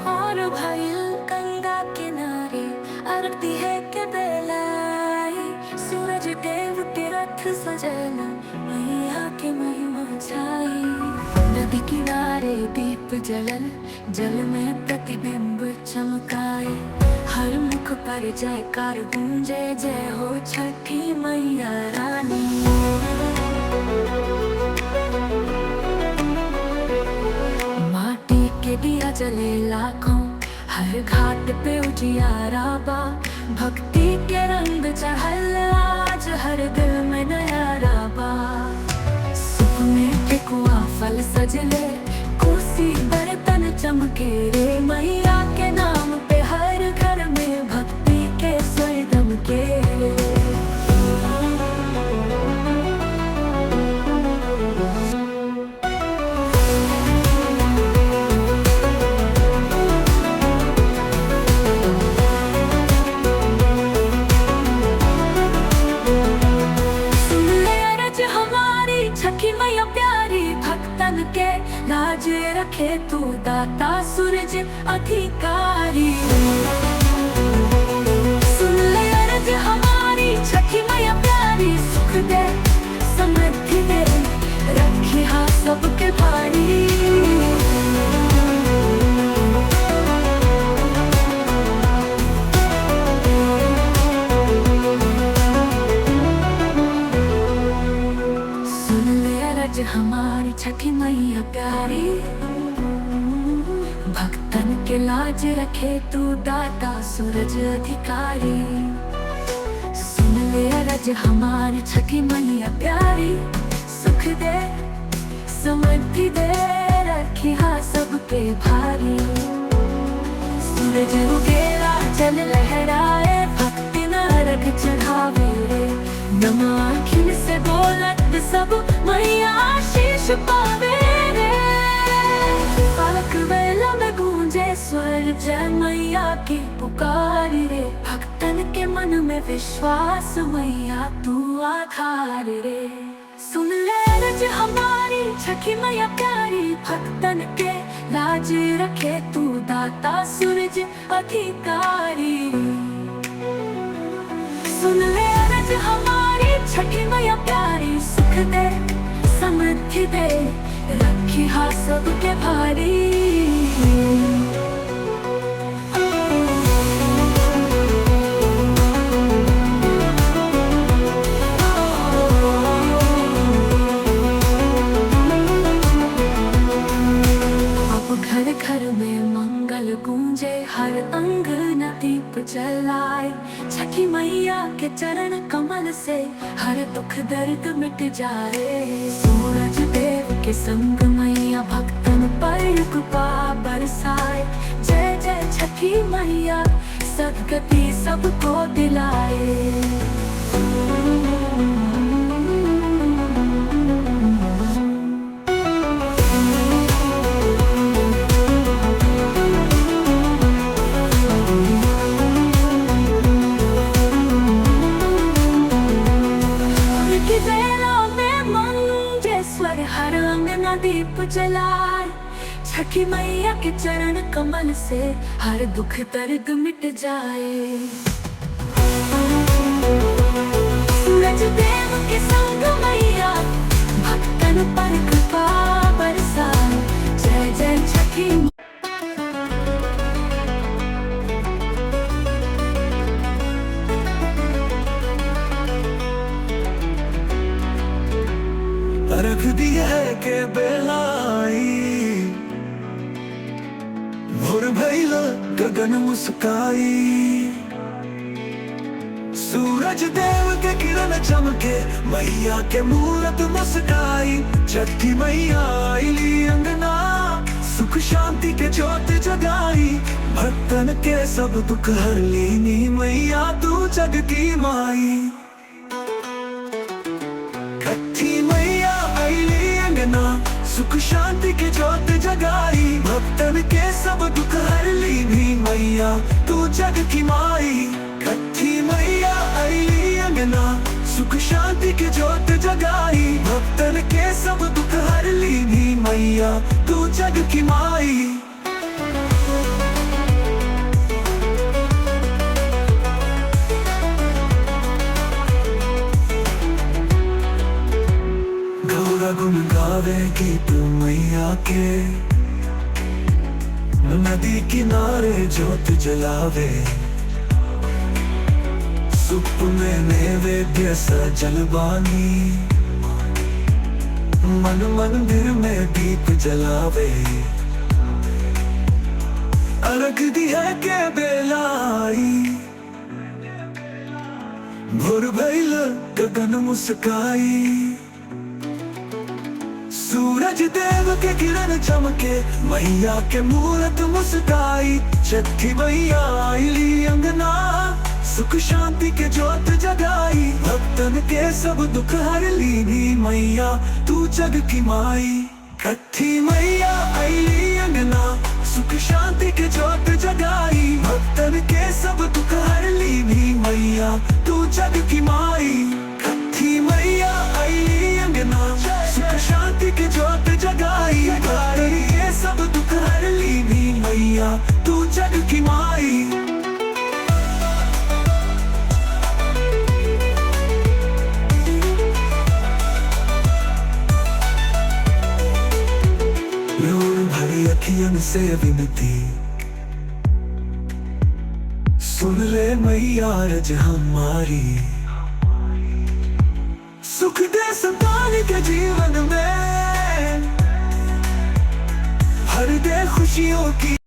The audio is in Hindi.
और भाई गंगा किनारे आरती है के बेलाई, सूरज देव के रथ सजना मैया के महिमा छाई। नदी किनारे दीप जलन, जल में प्रतिबिंब चमकाए, हर मुख पर जयकार गूंजे, जय हो छठी मैया रानी। माटी के दिया जले लाखों, हर घाट पे उजियारा बा, भक्ति के रंग चढ़ल आज हर दिल में नया राबा। सुप में ठेकुआ फल सजले, कोसी बर्तन चमके रे, मैया के नाम पे हर घर में भक्ति के स्वर दमके। छठी मैया प्यारी भक्तन के लाज रखे, तू दाता सूरज अधिकारी। सुन ले अर्ज हमारी छठी मैया प्यारी, सुख दे समृद्धि दे, रखी हा सबके भारी। हमारी छठी मैया प्यारी, भक्तन के लाज रखे, तू दाता सूरज अधिकारी। सुन ले अरज हमारी छठी मैया प्यारी, सुख दे समृद्धि दे, रखी हा सबके भारी। सूरज उगेला जल लहराए, भक्ति नरक चढ़ावे रे, नमाखिन से बोलत सब मैया आशीष पावे रे। पालक बेला में गूंजे स्वर, जय मैया की पुकार रे, भक्तन के मन में विश्वास, मैया तू आधार रे। सुन ले रज हमारी छठी मैया प्यारी, भक्तन के लाज रखे, तू दाता सूरज अधिकारी। सुन ले रज हमारी छठी मैया प्यारी, सुख दे समृद्धि दे, रखी हा सबके भारी। अब घर घर में मंगल गूंजे, हर अंगना दीप जलाए, छठी मैया के चरण कमल से हर दुख दर्द मिट जाए। सूरज देव के संग मैया भक्तन पर कृपा बरसाए, जय जय छठी मैया सद्गति सबको दिलाए। हर अंगना दीप जलाए, छठी मैया के चरण कमल से हर दुख दर्द मिट जाए। सूरज देव के संग मैया भक्तन पर कृपा बरसाए, जय जय छठी। रख दिया है के बेलाई, भोर भइला गगन मुस्काई, सूरज देव के किरण चमके, मैया के मूरत मुस्काई। छठी मैया आईली अंगना, सुख शांति के ज्योत जगाई, भक्तन के सब दुख हर लीनी, मैया तू जग की माई। सुख शांति के ज्योत जगाई, भक्तन के सब दुख हर लीनी, मैया तू जग की माई। छठी मैया आईली अंगना, सुख शांति के ज्योत जगाई, भक्तन के सब दुख हर लीनी, मैया तू जग की माई। गावेगी तू मैया के। नदी किनारे ज्योत जलावे, सुप में नैवेद्य सजल बानी। मन मंदिर में दीप जलावे, अर्घ दिया के बेलाई। भोर भइल गगन मुस्काई, सूरज देव के किरण चमके, मैया के मूरत मुस्काई। छठी मैया आईली अंगना, सुख शांति के ज्योत जगाई। भक्तन के सब दुख हर लीनी, मैया तू जग की माई। छठी मैया आईली अंगना, सुख शांति के ज्योत जगाई। भक्तन के सब दुख हर लीनी, मैया तू जग की माई। छठी मैया आईली अंगना, सुख शांति के ज्योत जगाई। भक्तन के सब दुख हर लीनी, मैया तू जग की माई। भरी अखियन से विनती, सुन ले मैया रज हमारी। सुख दे संतान के जीवन में, हर दे खुशियों की